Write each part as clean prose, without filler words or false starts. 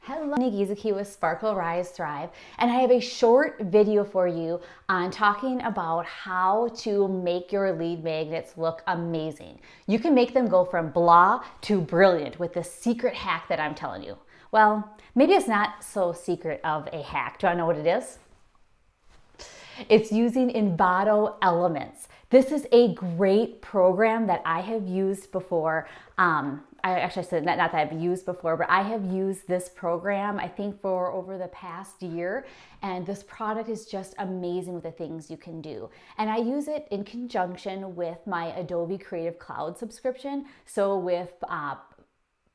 Hello, Nigizuki with Sparkle, Rise, Thrive, and I have a short video for you on talking about how to make your lead magnets look amazing. You can make them go from blah to brilliant with this secret hack that I'm telling you. Well, maybe it's not so secret of a hack. Do I know what it is? It's using Envato Elements. This is a great program that I have used before. I actually said not that I've used before, but I have used this program, I think, for over the past year. And this product is just amazing with the things you can do. And I use it in conjunction with my Adobe Creative Cloud subscription. So with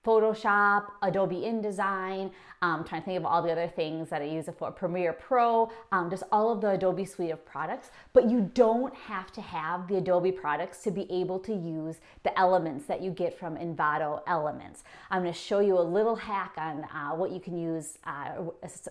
Photoshop, Adobe InDesign, trying to think of all the other things that I use it for, Premiere Pro, just all of the Adobe suite of products. But you don't have to have the Adobe products to be able to use the elements that you get from Envato Elements. I'm going to show you a little hack on what you can use,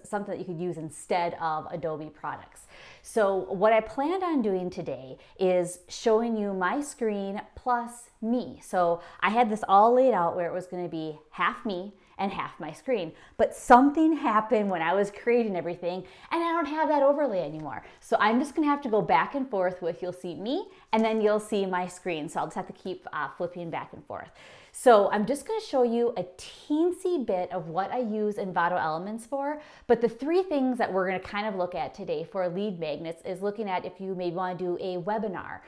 something that you could use instead of Adobe products. So what I planned on doing today is showing you my screen plus me. So I had this all laid out where it was going to be half me and half my screen. But something happened when I was creating everything and I don't have that overlay anymore. So I'm just gonna have to go back and forth with, you'll see me and then you'll see my screen. So I'll just have to keep flipping back and forth. So I'm just gonna show you a teensy bit of what I use Envato Elements for, but the three things that we're gonna kind of look at today for lead magnets is looking at if you maybe wanna do a webinar,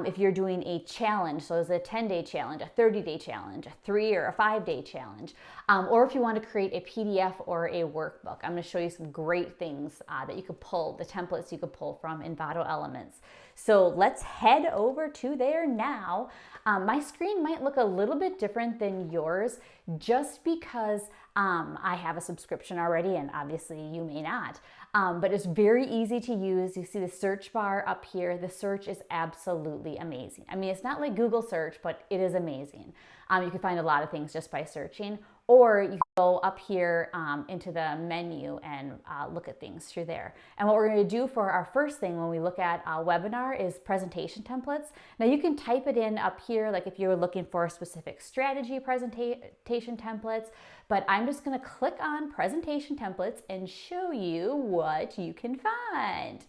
if you're doing a challenge, so it's a 10-day challenge, a 30-day challenge, a 3 or a 5-day challenge, or if you want to create a PDF or a workbook. I'm going to show you some great things that you could pull, the templates you could pull from Envato Elements. So let's head over to there now. My screen might look a little bit different than yours just because I have a subscription already and obviously you may not. But it's very easy to use. You see the search bar up here. The search is absolutely amazing. I mean, it's not like Google search, but it is amazing. You can find a lot of things just by searching, or you can go up here into the menu and look at things through there. And what we're going to do for our first thing when we look at a webinar is presentation templates. Now you can type it in up here, like if you're looking for specific strategy presentation templates, but I'm just going to click on presentation templates and show you what you can find.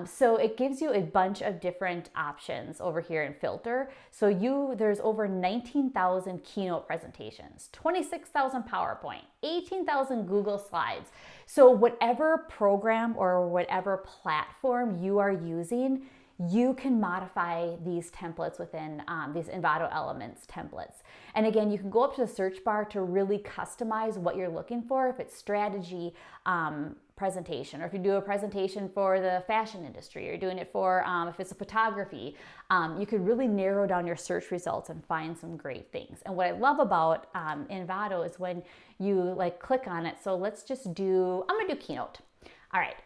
So it gives you a bunch of different options over here in filter. So there's over 19,000 keynote presentations, 26,000 PowerPoint, 18,000 Google Slides. So whatever program or whatever platform you are using, you can modify these templates within these Envato Elements templates. And again, you can go up to the search bar to really customize what you're looking for. If it's strategy presentation, or if you do a presentation for the fashion industry, or doing it for, if it's a photography, you could really narrow down your search results and find some great things. And what I love about Envato is when you click on it. So let's just do, I'm gonna do keynote. All right,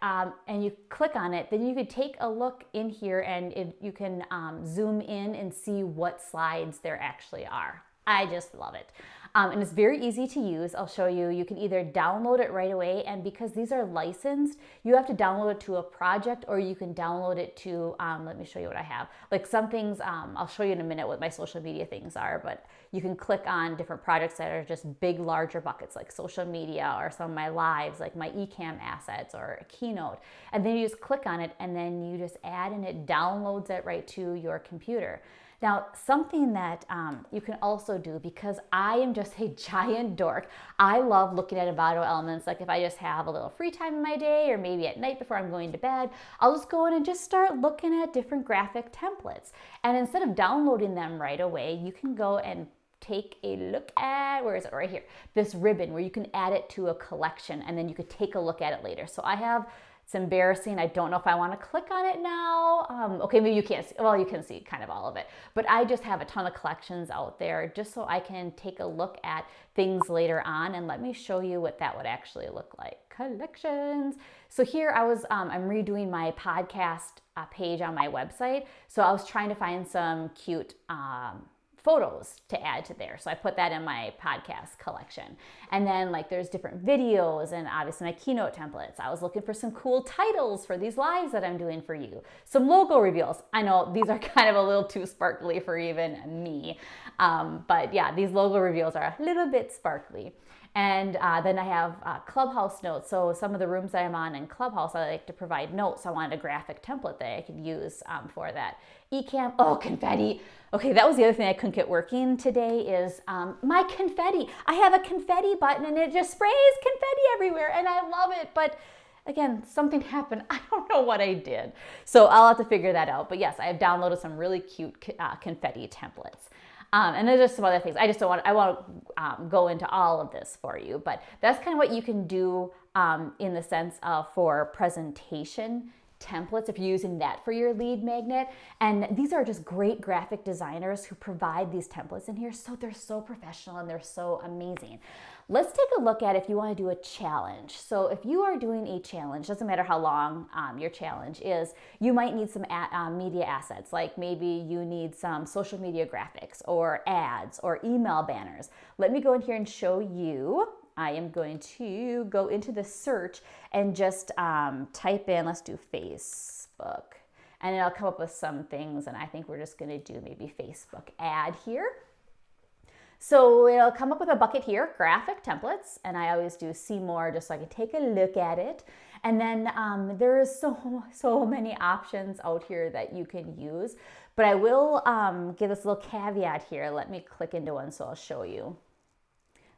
and you click on it, then you could take a look in here and you can zoom in and see what slides there actually are. I just love it. And it's very easy to use. I'll show you. You can either download it right away, and because these are licensed, you have to download it to a project, or you can download it to, let me show you what I have. Like some things, I'll show you in a minute what my social media things are, but you can click on different projects that are just big, larger buckets, like social media, or some of my lives, like my eCam assets or a keynote. And then you just click on it, and then you just add, and it downloads it right to your computer. Now, something that you can also do, because I am just a giant dork, I love looking at Envato Elements. Like if I just have a little free time in my day, or maybe at night before I'm going to bed, I'll just go in and just start looking at different graphic templates. And instead of downloading them right away, you can go and take a look at, where is it, right here, this ribbon where you can add it to a collection, and then you could take a look at it later. So I have, it's embarrassing, I don't know if I want to click on it now. Okay, maybe you can't see, well, you can see kind of all of it, but I just have a ton of collections out there just so I can take a look at things later on. And let me show you what that would actually look like. Collections. So here I'm redoing my podcast page on my website. So I was trying to find some cute photos to add to there. So I put that in my podcast collection. And then there's different videos and obviously my keynote templates. I was looking for some cool titles for these lives that I'm doing for you. Some logo reveals. I know these are kind of a little too sparkly for even me. But yeah, these logo reveals are a little bit sparkly. And then I have Clubhouse notes. So some of the rooms that I'm on in Clubhouse, I like to provide notes. So I wanted a graphic template that I could use for that. Ecamm, oh, confetti. Okay, that was the other thing I couldn't get working today is my confetti. I have a confetti button and it just sprays confetti everywhere and I love it. But again, something happened. I don't know what I did. So I'll have to figure that out. But yes, I have downloaded some really cute confetti templates. And there's just some other things. I won't go into all of this for you, but that's kind of what you can do in the sense of for presentation templates if you're using that for your lead magnet. And these are just great graphic designers who provide these templates in here. So they're so professional and they're so amazing. Let's take a look at if you want to do a challenge. So if you are doing a challenge, doesn't matter how long your challenge is, you might need some media assets, like maybe you need some social media graphics or ads or email banners. Let me go in here and show you. I am going to go into the search and just type in, let's do Facebook, and it'll come up with some things, and I think we're just going to do maybe Facebook ad here. So it'll come up with a bucket here, graphic templates, and I always do see more just so I can take a look at it. And then there's so many options out here that you can use, but I will give this little caveat here. Let me click into one so I'll show you.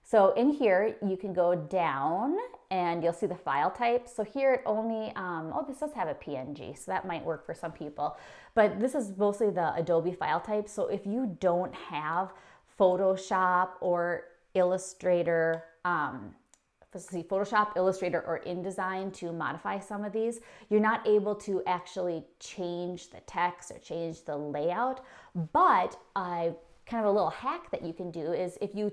So in here, you can go down and you'll see the file type. So here it only, oh, this does have a PNG, so that might work for some people. But this is mostly the Adobe file type. So if you don't have Photoshop or Illustrator, Photoshop, Illustrator, or InDesign to modify some of these, you're not able to actually change the text or change the layout. But kind of a little hack that you can do is if you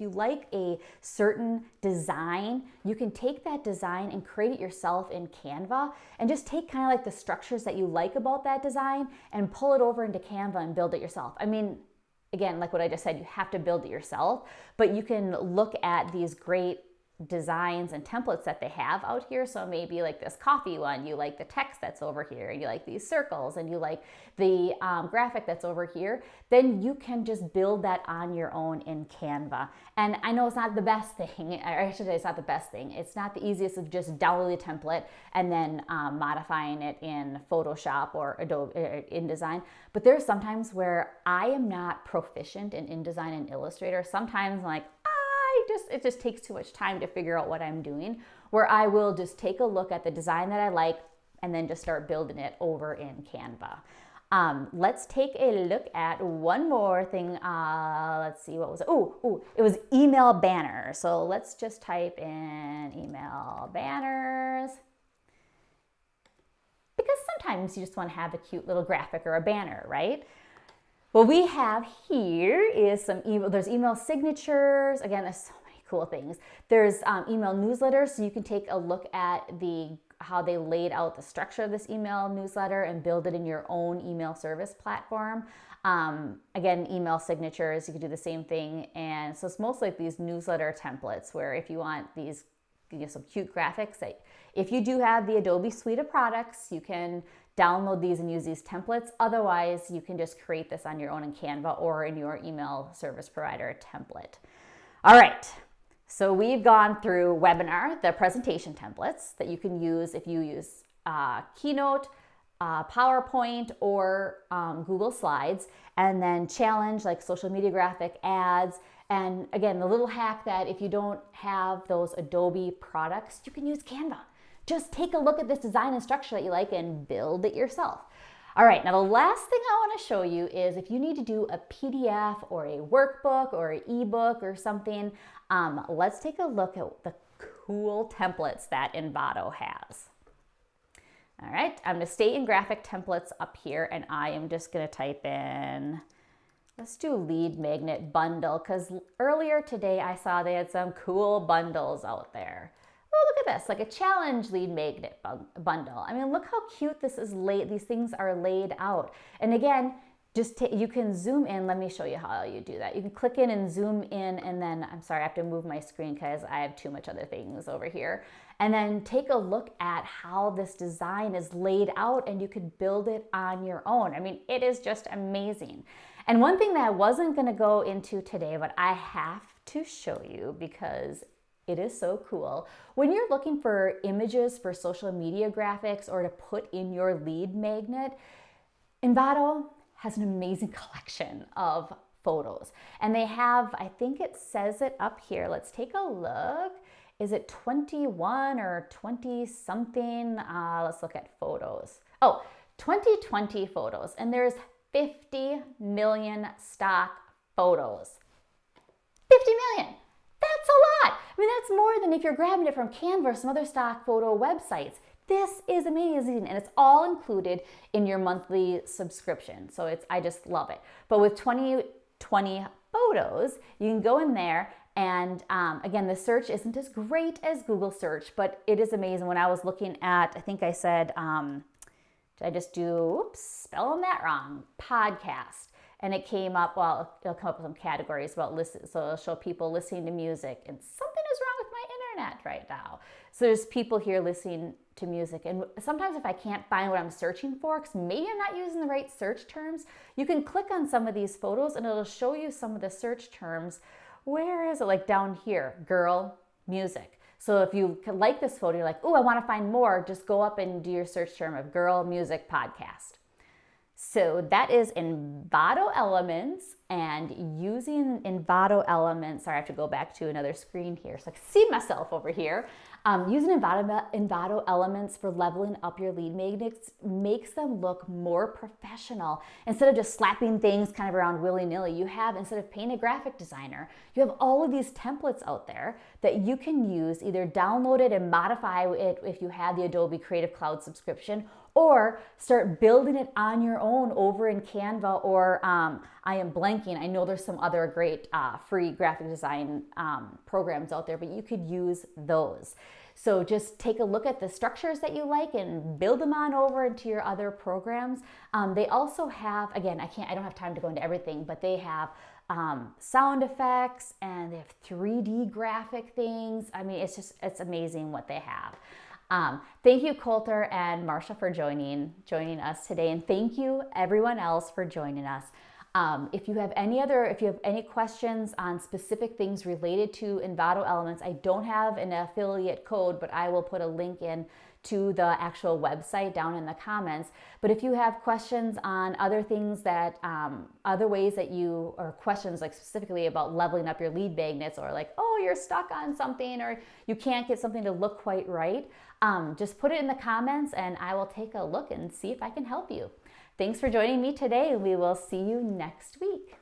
like a certain design, you can take that design and create it yourself in Canva and just take kind of like the structures that you like about that design and pull it over into Canva and build it yourself. I mean, again, like what I just said, you have to build it yourself, but you can look at these great designs and templates that they have out here. So maybe like this coffee one, you like the text that's over here, and you like these circles, and you like the graphic that's over here, then you can just build that on your own in Canva. And I know it's not the best thing, or I should say it's not the best thing. It's not the easiest of just downloading a template and then modifying it in Photoshop or Adobe InDesign. But there's sometimes where I am not proficient in InDesign and Illustrator. Sometimes I'm like, it just takes too much time to figure out what I'm doing, where I will just take a look at the design that I like and then just start building it over in Canva. Let's take a look at one more thing. Let's see, what was it? It was email banners. So let's just type in email banners, because sometimes you just want to have a cute little graphic or a banner, right? What we have here is some email. There's email signatures. Again, there's so many cool things. There's email newsletters, so you can take a look at how they laid out the structure of this email newsletter and build it in your own email service platform. Again, email signatures, you can do the same thing. And so it's mostly like these newsletter templates where if you want these, some cute graphics, if you do have the Adobe suite of products, you can download these and use these templates. Otherwise, you can just create this on your own in Canva or in your email service provider template. All right, so we've gone through webinar, the presentation templates that you can use if you use Keynote, PowerPoint, or Google Slides, and then challenge like social media graphic ads. And again, the little hack that if you don't have those Adobe products, you can use Canva. Just take a look at this design and structure that you like and build it yourself. All right, now the last thing I want to show you is if you need to do a PDF or a workbook or an ebook or something, let's take a look at the cool templates that Envato has. All right, I'm going to stay in graphic templates up here, and I am just going to type in, let's do lead magnet bundle, because earlier today I saw they had some cool bundles out there. Oh, look at this, like a challenge lead magnet bundle. I mean, look how cute this is laid. These things are laid out. And again, you can zoom in. Let me show you how you do that. You can click in and zoom in, and then, I'm sorry, I have to move my screen because I have too much other things over here. And then take a look at how this design is laid out, and you could build it on your own. I mean, it is just amazing. And one thing that I wasn't gonna go into today, but I have to show you because It is so cool. When you're looking for images for social media graphics or to put in your lead magnet, Envato has an amazing collection of photos. And they have, I think it says it up here. Let's take a look. Is it 21 or 20 something? Let's look at photos. Oh, 2020 photos. And there's 50 million stock photos. 50 million. That's a lot. I mean, that's more than if you're grabbing it from Canva or some other stock photo websites. This is amazing, and it's all included in your monthly subscription. So I just love it. But with 2020 photos, you can go in there and again, the search isn't as great as Google search, but it is amazing. When I was looking at, I think I said, did I just do, oops, spelling that wrong, podcast. And it came up, well, it'll come up with some categories about listen. So it'll show people listening to music, and something is wrong with my internet right now. So there's people here listening to music. And sometimes if I can't find what I'm searching for, because maybe I'm not using the right search terms, you can click on some of these photos and it'll show you some of the search terms. Where is it? Like down here, girl, music. So if you like this photo, you're like, oh, I want to find more, just go up and do your search term of girl, music, podcast. So that is Envato Elements, and using Envato Elements, sorry, I have to go back to another screen here so I can see myself over here. Using Envato Elements for leveling up your lead magnets makes them look more professional. Instead of just slapping things kind of around willy-nilly, you have, instead of paying a graphic designer, you have all of these templates out there that you can use, either download it and modify it if you have the Adobe Creative Cloud subscription, or start building it on your own over in Canva, or I am blanking. I know there's some other great free graphic design programs out there, but you could use those. So just take a look at the structures that you like and build them on over into your other programs. They also have, again, I don't have time to go into everything, but they have sound effects, and they have 3D graphic things. I mean, it's amazing what they have. Thank you, Coulter and Marsha, for joining us today, and thank you everyone else for joining us. If you have any questions on specific things related to Envato Elements, I don't have an affiliate code, but I will put a link in to the actual website down in the comments. But if you have questions on other things that, other ways that or questions like specifically about leveling up your lead magnets, or like, oh, you're stuck on something, or you can't get something to look quite right, just put it in the comments and I will take a look and see if I can help you. Thanks for joining me today. We will see you next week.